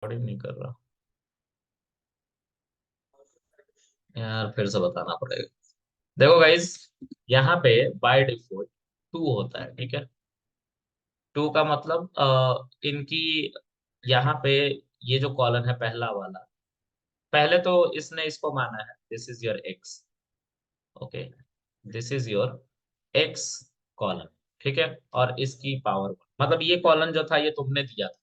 Recording नहीं कर रहा यार, फिर से बताना पड़ेगा। देखो गाइस, यहाँ पे बाय डिफॉल्ट टू होता है, ठीक है। टू का मतलब इनकी यहाँ पे ये जो कॉलन है पहला वाला, पहले तो इसने इसको माना है this is your x. Okay, this is your x colon, ठीक है। और इसकी पावर मतलब ये कॉलन जो था ये तुमने दिया था,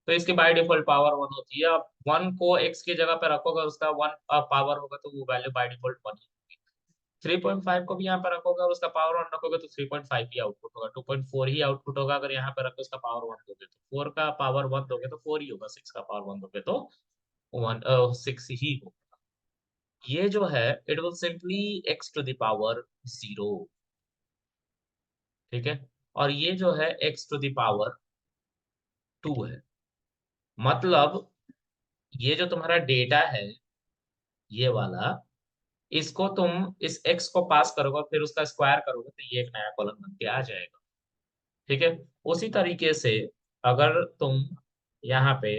तो इसकी बाय डिफॉल्ट पावर वन होती है। अब वन को एक्स की जगह पे रखोगे, उसका वन पावर होगा तो वो वैल्यू बाय डिफॉल्ट वन ही होगी। 3.5 को भी यहाँ पे रखोगे, उसका पावर वन रखोगे तो 3.5 ही आउटपुट होगा, 2.4 ही आउटपुट होगा। अगर यहाँ पे रखो उसका पावर वन दोगे तो फोर का पावर वन दोगे तो फोर ही होगा, सिक्स का पावर वन दोगे तो वन सिक्स ही होगा। ये जो है it will simply x to the power zero, ठीक है। और ये जो है x to the power two है। मतलब ये जो तुम्हारा डेटा है ये वाला, इसको तुम इस एक्स को पास करोगे फिर उसका स्क्वायर करोगे तो ये एक नया कॉलम बन के आ जाएगा, ठीक है। उसी तरीके से अगर तुम यहाँ पे,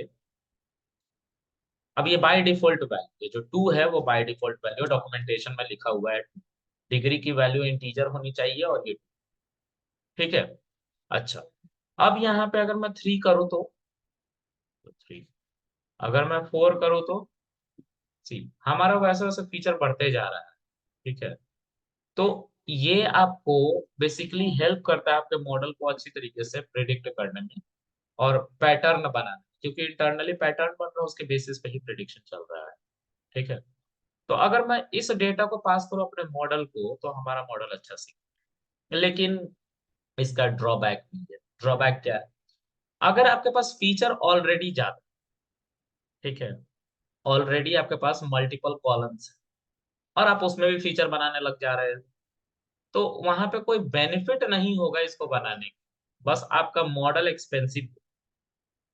अब ये बाय डिफॉल्ट वैल्यू जो टू है वो बाय डिफॉल्ट वैल्यू डॉक्यूमेंटेशन में लिखा हुआ है। डिग्री की वैल्यू इंटीजर होनी चाहिए और ये, ठीक है। अच्छा, अब यहाँ पे अगर मैं थ्री करूँ तो थ्री, अगर मैं फोर करूँ तो सी, हमारा वैसे वैसे फीचर बढ़ते जा रहा है, ठीक है। तो ये आपको बेसिकली हेल्प करता है आपके मॉडल को अच्छी तरीके से प्रिडिक्ट करने में और पैटर्न बनाने में, क्योंकि इंटरनली पैटर्न बन रहा है उसके बेसिस पे ही प्रिडिक्शन चल रहा है, ठीक है। तो अगर मैं इस डेटा को पास करूं अपने मॉडल को तो हमारा मॉडल अच्छा सीखे। लेकिन इसका ड्रॉबैक भी है। ड्रॉबैक क्या है? अगर आपके पास फीचर ऑलरेडी ज्यादा, ठीक है, ऑलरेडी आपके पास मल्टीपल कॉलम्स है और आप उसमें भी फीचर बनाने लग जा रहे हैं, तो वहां पे कोई बेनिफिट नहीं होगा इसको बनाने की। बस आपका model expensive,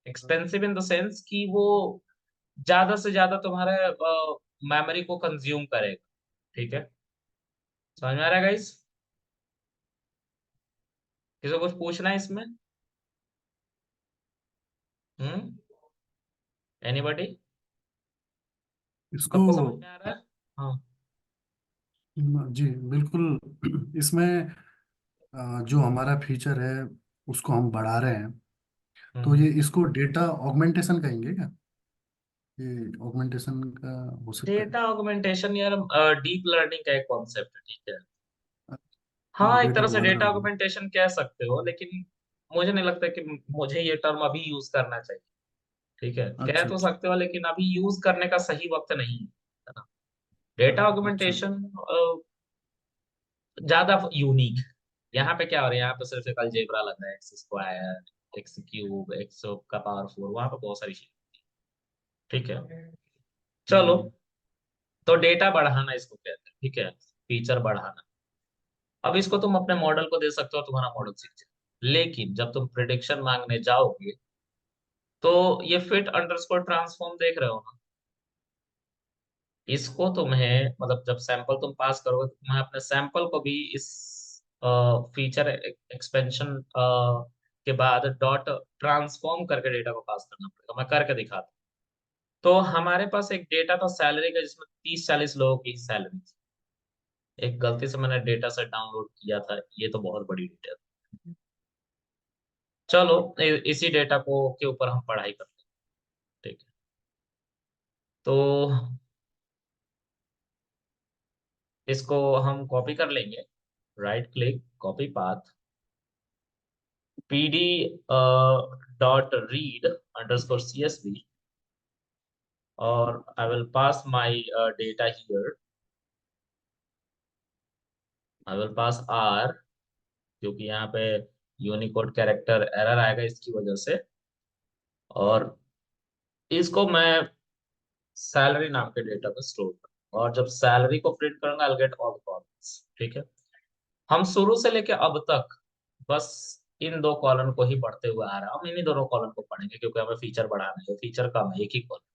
expensive in the sense कि वो ज्यादा से ज्यादा तुम्हारे मेमोरी को कंज्यूम करेगा, ठीक है। समझ में आ रहा है गाइस? किसी को कुछ पूछना है इसमें? हम्म, एनीबॉडी? इसको सबको समझ में आ रहा है? हाँ। जी बिल्कुल। इसमें जो हमारा फीचर है उसको हम बढ़ा रहे हैं, तो हम्म। ये इसको डेटा ऑगमेंटेशन कहेंगे क्या? ये ऑगमेंटेशन का हो सकता है। डेटा ऑगमेंटेशन यार डीप लर्निंग का एक कॉन्सेप्ट है, ठीक है। हाँ, एक डेटा तरह को से बड़ा। डेटा ऑगमेंटेशन कह सकते हो, लेकिन मुझे नहीं लगता कि मुझे ये टर्म अभी यूज करना चाहिए, ठीक है। कह अच्छा तो अच्छा सकते हो लेकिन अभी यूज करने का सही वक्त नहीं है ना। डेटा अच्छा। ऑगमेंटेशन ज्यादा यूनिक। यहाँ पे क्या हो रहा है, यहाँ पे सिर्फ एक अलजेब्रा लग रहा है, x square, x cube, x का पावर फोर, वहां पे बहुत सारी चीजें, ठीक है। चलो, हम्म, तो डेटा बढ़ाना इसको कहते हैं, ठीक है, फीचर बढ़ाना। अब इसको तुम अपने मॉडल को दे सकते हो, तुम्हारा मॉडल सीख जाए, लेकिन जब तुम प्रिडिक्शन मांगने जाओगे तो ये फिट अंडरस्कोर ट्रांसफॉर्म देख रहे हो ना, इसको तुम्हें मतलब जब सैंपल तुम पास करोगे तो तुम्हें अपने सैंपल को भी इस फीचर एक्सपेंशन के बाद डॉट ट्रांसफॉर्म करके डेटा को पास करना पड़ेगा। मैं करके दिखाता हूँ। तो हमारे पास एक डेटा था सैलरी का जिसमें 30-40 लोगों की सैलरी थी। एक गलती से मैंने डेटा सेट डाउनलोड किया था, ये तो बहुत बड़ी डिटेल। चलो, इसी डेटा को के ऊपर हम पढ़ाई करते हैं, ठीक है। तो इसको हम कॉपी कर लेंगे, right click copy path, pd dot read underscore csv, और आई will pass my data here, I will pass r, क्योंकि यहाँ पे यूनिकोड कैरेक्टर एरर आएगा इसकी वजह से। और इसको मैं सैलरी नाम के डेटा पे स्टोर करूंगा और जब सैलरी को प्रिंट करूंगा आई गेट ऑल कॉलम्स, ठीक है। हम शुरू से लेके अब तक बस इन दो कॉलम को ही पढ़ते हुए आ रहा है, हम इन्हीं दोनों कॉलम को पढ़ेंगे क्योंकि हमें फीचर बढ़ाना है, फीचर कम है एक ही कॉलम।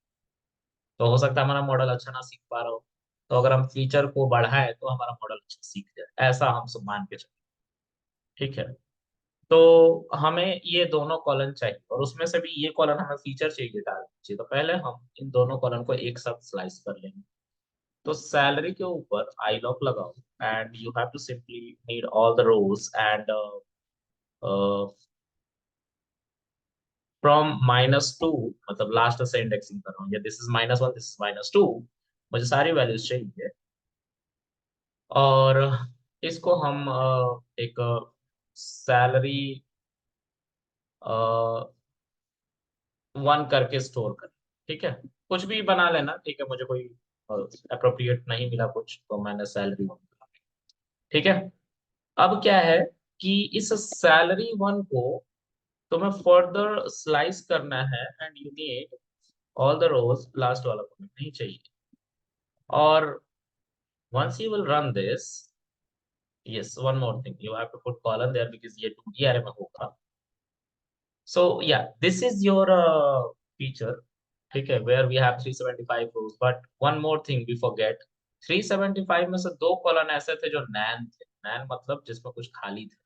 तो हो सकता है हमारा मॉडल अच्छा ना सीख पा रहा हो, तो अगर हम फीचर को बढ़ाए तो हमारा मॉडल अच्छा सीख जाए, ऐसा हम सब मान के चले, ठीक है। तो हमें ये दोनों कॉलम चाहिए और उसमें से भी ये कॉलम हमें फीचर चाहिए डाल चाहिए, तो पहले हम इन दोनों कॉलम को एक साथ स्लाइस कर लेंगे। तो सैलरी के ऊपर आई लॉक लगाओ and you have to simply need all the rows and from -2, मतलब लास्ट से इंडेक्सिंग कर रहा हूँ, या दिस इज -1, दिस इज -2, मुझे सारी वैल्यूज चाहिए। और इसको हम एक सैलरी 1 करके स्टोर करें। ठीक है, कुछ भी बना लेना, ठीक है, मुझे कोई अप्रोप्रिएट नहीं मिला कुछ, तो मैंने सैलरी 1। ठीक है, अब क्या है कि इस सैलरी 1 को तुम्हें फर्दर स्लाइस करना है and you need all the rows, last वाला कॉलम नहीं चाहिए। और once you will run this, yes, one more thing, you have to put column there because ये 2D array में होगा। So yeah, this is your feature, ठीक है, where we have 375 rows, but one more thing we forget, 375 में से दो column ऐसे थे जो नैन थे। नैन मतलब जिसमें कुछ खाली थे।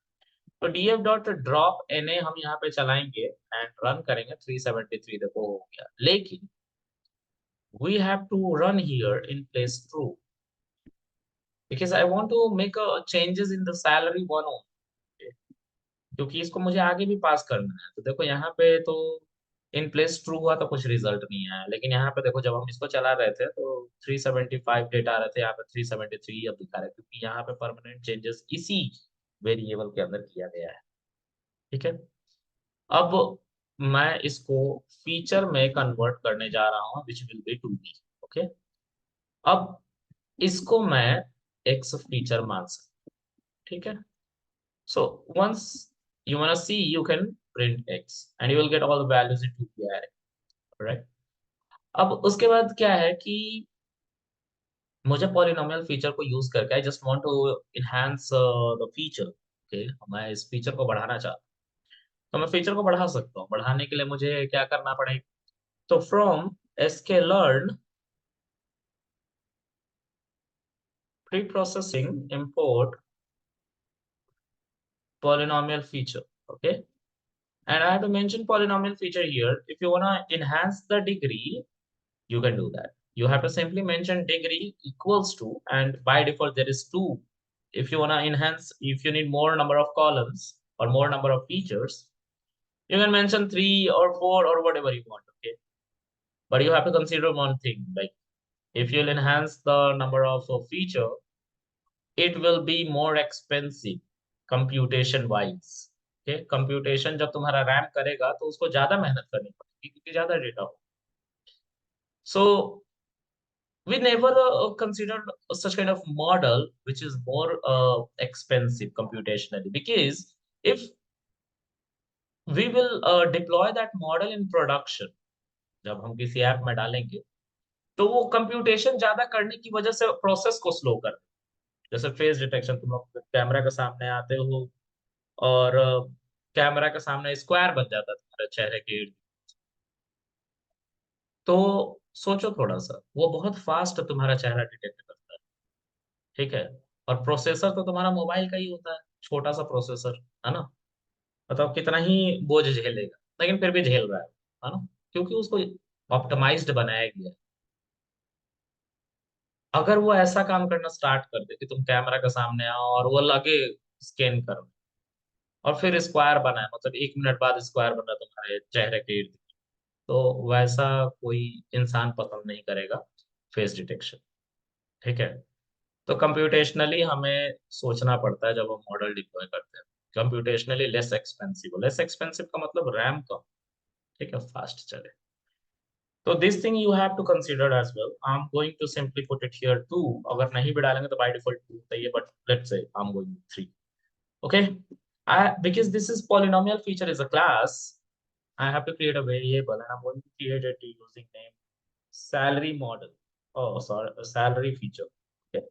तो df डॉट ड्रॉप na हम यहाँ पे चलाएंगे एंड रन करेंगे, 373 देखो हो गया, लेकिन we have to run here in place true because I want to make a changes in the salary one only, क्योंकि इसको मुझे आगे भी पास करना है। तो देखो यहाँ पे तो इन प्लेस ट्रू हुआ तो कुछ रिजल्ट नहीं आया, लेकिन यहाँ पे देखो जब हम इसको चला रहे थे तो 375 डेटा आ रहे थे, यहाँ पे 373 अब दिखा रहे हैं, क्योंकि यहाँ पे परमानेंट चेंजेस इसी वेरिएबल के अंदर किया गया है। ठीक है, अब मैं इसको फीचर में कन्वर्ट करने जा रहा हूँ which will be 2D। Okay, अब इसको मैं एक्स फीचर मान सकता हूँ। ठीक है, so once you want to see, you can print x and you will get all the values in 2D array, right? अब उसके बाद क्या है कि मुझे पॉलिनोमियल फीचर को यूज करके I just want to enhance the feature. Okay, मैं इस फीचर को बढ़ाना चाहता हूँ, तो मैं फीचर को बढ़ा सकता हूँ। बढ़ाने के लिए मुझे क्या करना पड़ेगा, तो from sklearn pre processing import polynomial feature। okay, and I have to mention polynomial feature here. If you want to enhance the degree, you can do that. You have to simply mention degree equals to, and by default there is 2. If you want to enhance, if you need more number of columns or more number of features, you can mention 3 or 4 or whatever you want. Okay, but you have to consider one thing, like if you'll enhance the number of feature, it will be more expensive computation wise। okay, computation जब तुम्हारा RAM करेगा तो उसको ज्यादा मेहनत करनी पड़ेगी क्योंकि ज्यादा डेटा हो। So we never considered such kind of model which is more expensive computationally, because if we will deploy that model in production, जब हम किसी ऐप में डालेंगे तो वो कंप्यूटेशन ज्यादा करने की वजह से प्रोसेस को स्लो कर देगा। जैसे फेस डिटेक्शन, तुम लोग कैमरा के सामने आते हो और कैमरा के सामने स्क्वायर बन जाता है तुम्हारे चेहरे के इर्द, तो सोचो थोड़ा सा, वो बहुत फास्ट तुम्हारा चेहरा डिटेक्ट करता है। ठीक है, और प्रोसेसर तो तुम्हारा मोबाइल का ही होता है, छोटा सा प्रोसेसर, है ना? बताओ कितना ही बोझ झेलेगा, लेकिन फिर भी झेल रहा है ना? क्योंकि उसको ऑप्टिमाइज्ड बनाया गया है। अगर वो ऐसा काम करना स्टार्ट कर दे कि तुम कैमरा के सामने आओ और वो लगे स्कैन करो और फिर स्क्वायर बना है, मतलब 1 मिनट बाद स्क्वायर बना तुम्हारे चेहरे के इर्द, तो वैसा कोई इंसान पसंद नहीं करेगा फेस डिटेक्शन। ठीक है, तो कंप्यूटेशनली हमें सोचना पड़ता है जब हम मॉडल डिप्लॉय करते हैं। कंप्यूटेशनली लेस एक्सपेंसिव का मतलब रैम कम, ठीक है, फास्ट चले। तो this thing you have to consider as well. I am going to simply put it here 2, अगर नहीं भी डालेंगे तो बाय डिफॉल्ट 2 चाहिए, but let's say I am going 3। Okay, I because this is polynomial feature is a class, I have to create a variable and I'm going to create it using name salary model. Oh, sorry, salary feature. Okay,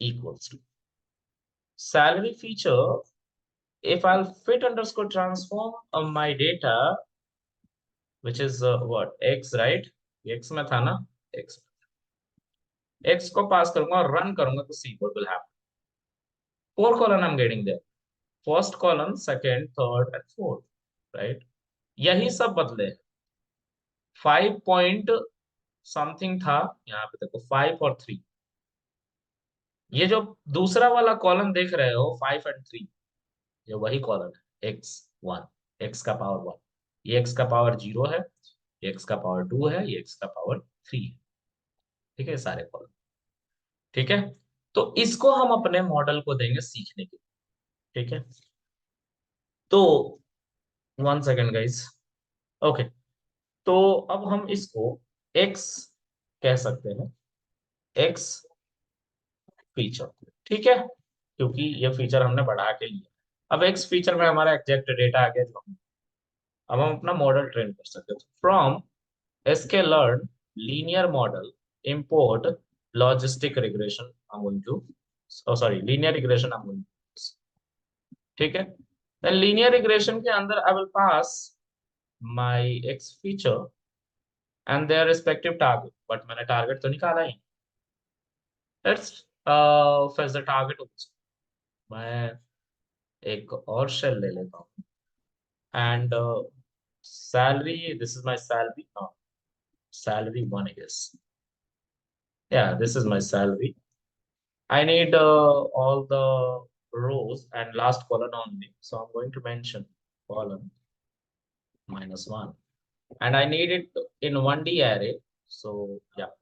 equals to salary feature. If I'll fit underscore transform my data, which is what x, right? x में था ना, x, x को पास करूंगा और run करूंगा तो see what will happen. 4 column I'm getting there, first column, second, third and fourth, right? यही सब बदले। 5 पॉइंट समथिंग था, यहाँ पे देखो 5 और 3। ये जो दूसरा वाला कॉलम देख रहे हो 5 और 3, ये वही कॉलम है x1, x का पावर 1। ये x का पावर 0 है, ये x का पावर 2 है, ये x का पावर 3 है। ठीक है, सारे कॉलम। ठीक है, तो इसको हम अपने मॉडल को देंगे सीखने के लिए। ठीक है, तो 1 सेकेंड गाइस। ओके, तो अब हम इसको x कह सकते हैं, x फीचर। ठीक है, क्योंकि ये फीचर हमने बढ़ा के लिया। अब x फीचर में हमारा एग्जैक्ट डेटा आ गया, जो अब हम अपना मॉडल ट्रेन कर सकते हैं। From sklearn linear model import logistic regression I'm going to, oh sorry, linear regression I'm going to use। ठीक है, then linear regression के अंदर I will pass my x feature and their respective target, but मैंने target तो निकाला ही। let's fetch the target also। मैं एक और शेल ले लेता हूँ, and salary, this is my salary, no, salary 1 I guess, yeah, this is my salary। I need all the rows and last column only. So I'm going to mention column -1. And I need it in 1D array. So yeah,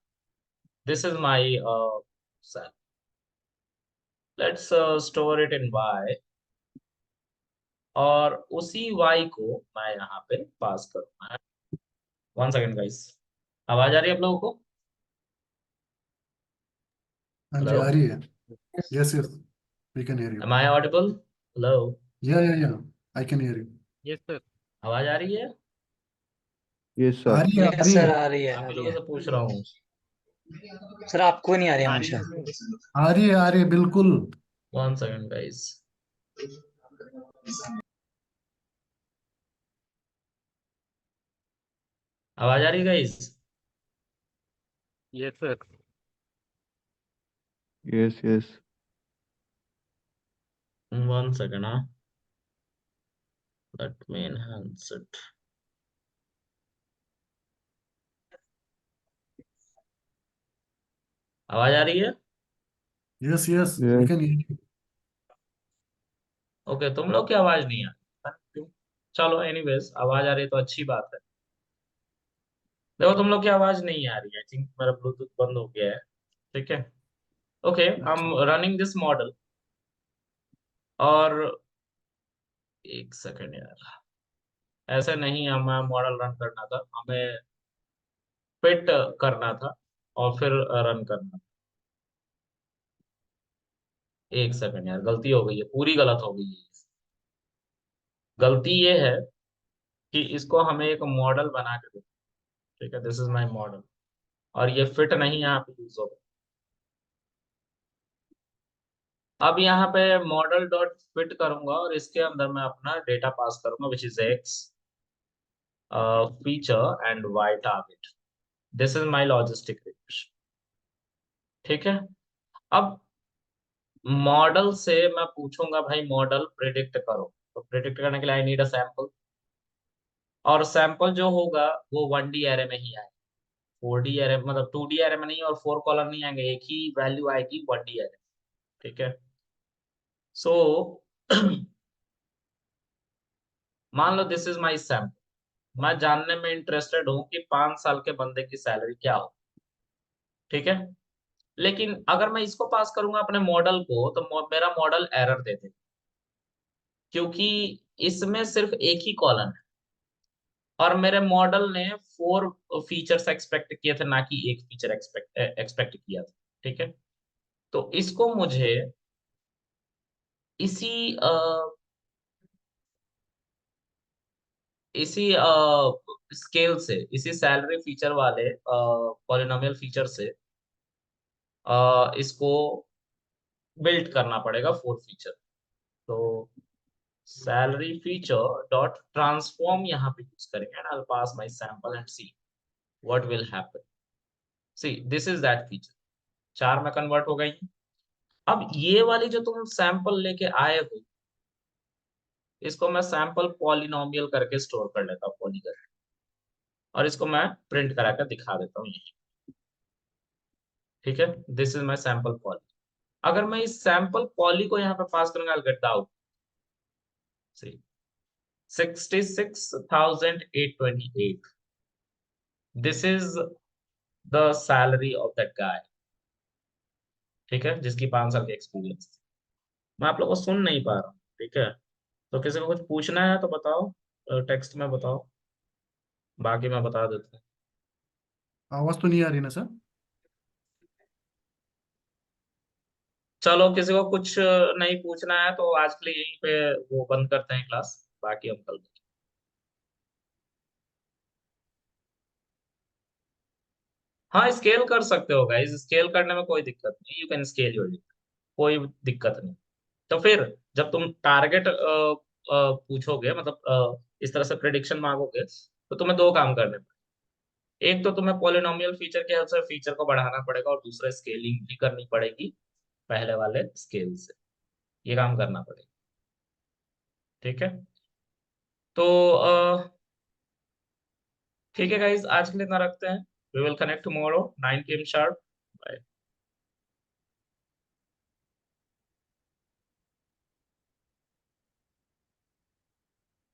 this is my cell. Let's store it in Y। और उसी Y को मैं यहाँ पे पास करूँगा। 1 second guys, आवाज आ रही है आप लोगों को? हाँ जी, हेलो, आ रही है। Yes yes, we can hear you. am I audible? Hello, yeah I can hear you. Yes sir. आवाज आ रही है? यस आ सर। रही है, आ यस रही सर, है। आ रही है, आप आ ही रही लोगों है। से पूछ रहा हूँ। सर आपको नहीं आ रही आ रही है हमेशा। सर। आ रही है बिल्कुल। 1 सेकेंड गाइस, आवाज आ रही है guys? Yes sir. Yes yes. 1 second, हाँ, let me enhance it। आवाज आ रही है? Yes yes, we yes. Can hear you. Okay, तुम लोग की आवाज नहीं आ रही, क्यों? चलो एनीवेज, आवाज आ रही है तो अच्छी बात है। देखो, तुम लोग की आवाज नहीं आ रही है, आई थिंक मेरा ब्लूटूथ बंद हो गया है। ठीक है, ओके, आई एम अच्छा, रनिंग दिस मॉडल। और 1 सेकेंड यार, ऐसे नहीं हमें मॉडल रन करना था, हमें फिट करना था और फिर रन करना। 1 सेकेंड यार, गलती हो गई है, पूरी गलत हो गई है। गलती ये है कि इसको हमें एक मॉडल बना के दो। ठीक है, दिस इज माई मॉडल, और ये फिट नहीं यहाँ पे यूज होगा। अब यहाँ पे मॉडल डॉट फिट करूंगा और इसके अंदर मैं अपना डेटा पास करूंगा, which is x feature and y target. This is my logistic regression. ठीक है, अब मॉडल से मैं पूछूंगा भाई मॉडल प्रिडिक्ट करो, तो प्रिडिक्ट करने के लिए आई नीड अ सैंपल। और सैंपल जो होगा वो 1D एरे में ही आएगा, 4D एरे मतलब 2D एरे में नहीं, और 4 कॉलम नहीं आएंगे, एक ही वैल्यू आएगी 1D एरे। ठीक है, सो मान लो दिस इज माई सैंपल। मैं जानने में इंटरेस्टेड हूँ कि 5 साल के बंदे की सैलरी क्या हो। ठीक है, लेकिन अगर मैं इसको पास करूंगा अपने मॉडल को, तो मेरा मॉडल एरर दे देगा, क्योंकि इसमें सिर्फ एक ही कॉलम है और मेरे मॉडल ने 4 फीचर्स एक्सपेक्ट किए थे, ना कि एक फीचर एक्सपेक्ट एक्सपेक्ट किया था। ठीक है, तो इसको मुझे इसी इसी स्केल से, इसी सैलरी फीचर वाले पॉलिनोमियल फीचर से इसको बिल्ड करना पड़ेगा 4 फीचर। तो सैलरी फीचर डॉट ट्रांसफॉर्म यहाँ पे यूज करेंगे, and I will pass my sample and see what will happen. See, this is that feature. 4 में कन्वर्ट हो गई। अब ये वाली जो तुम सैंपल लेके आए हो, इसको मैं सैंपल पॉलिनोमियल करके स्टोर कर लेता हूँ पॉली करके, और इसको मैं प्रिंट करा कर दिखा देता हूँ यही। ठीक है, this is my sample poly. अगर मैं इस सैंपल पॉली को यहाँ पे पास करूंगा, I'll get the output. See, 66,828. This is the salary of that guy. ठीक है, जिसकी 5 साल की एक्सपीरियंस। मैं आप लोग को सुन नहीं पा रहा हूँ, ठीक है, तो किसी को कुछ पूछना है तो बताओ, टेक्स्ट में बताओ, बाकी मैं बता देता हूँ। आवाज तो नहीं आ रही ना सर? चलो, किसी को कुछ नहीं पूछना है तो आज के लिए यहीं पे वो बंद करते हैं क्लास, बाकी हम कल। हाँ, स्केल कर सकते हो गाइस, स्केल करने में कोई दिक्कत नहीं, यू कैन स्केल योर, कोई दिक्कत नहीं। तो फिर जब तुम टारगेट पूछोगे, मतलब इस तरह से प्रिडिक्शन मांगोगे, तो तुम्हें दो काम करने पड़ेंगे। एक तो तुम्हें पॉलिनोमियल फीचर के हेल्प से फीचर को बढ़ाना पड़ेगा, और दूसरा स्केलिंग भी करनी पड़ेगी पहले वाले स्केल से, ये काम करना पड़ेगा। ठीक है, तो ठीक है गाइस, आज के लिए इतना रखते हैं। We will connect tomorrow 9 PM sharp. Bye.